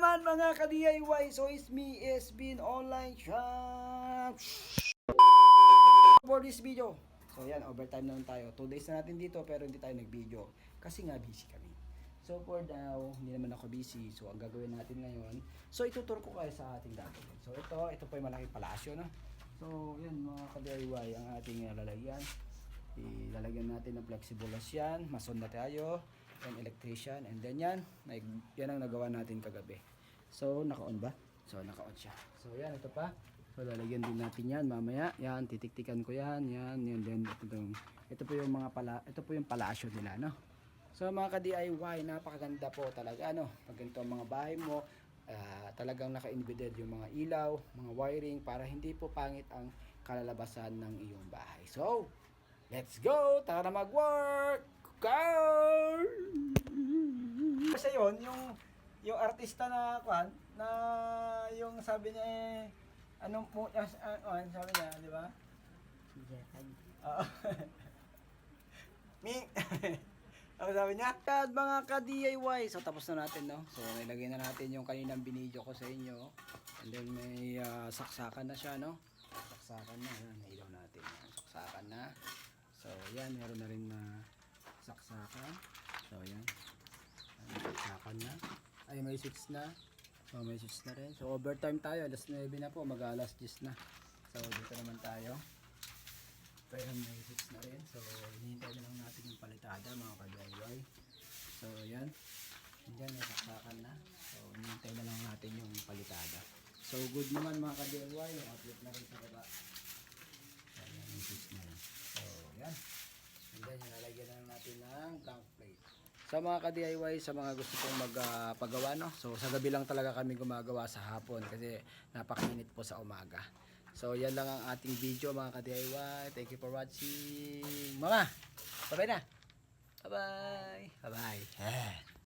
naman mga ka-DIY. So it's me, SBin Online Shop. For this video. So yan, overtime naman tayo. 2 days na natin dito pero hindi tayo nag-video. Kasi nga busy kami. So for now, hindi naman ako busy. So ang gagawin natin ngayon, so ituturo ko kayo sa ating gagawin. So ito po yung malaking palasyo, no? So yan mga ka-DIY, ang ating lalagyan. Ilalagyan natin ng flexibles yan. Mason na tayo. And electrician. And then yan ang nagawa natin kagabi. So naka-on ba? So naka-on siya. So yan, ito pa. So lalagyan din natin yan mamaya. Yan, titiktikan ko yan. Yan. Then ito po yung palasyo nila, no? So mga ka-DIY, napakaganda po talaga, no? Pag ganito ang mga bahay mo, talagang naka-embedded yung mga ilaw, mga wiring para hindi po pangit ang kalalabasan ng iyong bahay. So, let's go! Tara na mag-work! Go! Kasi yun, yung artista na yung sabi niya sabi niya, di ba? Mi! Ano sabi niya? At mga ka-DIY, so tapos na natin, no? So nilagay na natin yung kaninang binidyo ko sa inyo. And then may saksakan na siya, no? Saksakan na, yan, nailaw natin. Saksakan na. So yan, meron na rin na saksakan. So yan. Saksakan na. Ay, may switch na. So may switch na rin. So overtime tayo, alas 9 na po, mag-alas 10 na. So dito naman tayo. Pero may switch na rin. So hinihintay na lang natin yung palitada mga ka-DIY. So yan. Diyan may saksakan na. So hinihintay na lang natin yung palitada. So good naman mga ka-DIY. Yung outlet na rin sa baba. So yan, may switch na rin. So yan. And then lalagyan na lang natin ng blank plate. Sa mga ka-DIY, sa mga gusto pong magpagawa, no? So sa gabi lang talaga kami gumagawa sa hapon kasi napakainit po sa umaga. So yan lang ang ating video mga ka-DIY. Thank you for watching. Mama, bye-bye na. Bye-bye. Bye-bye.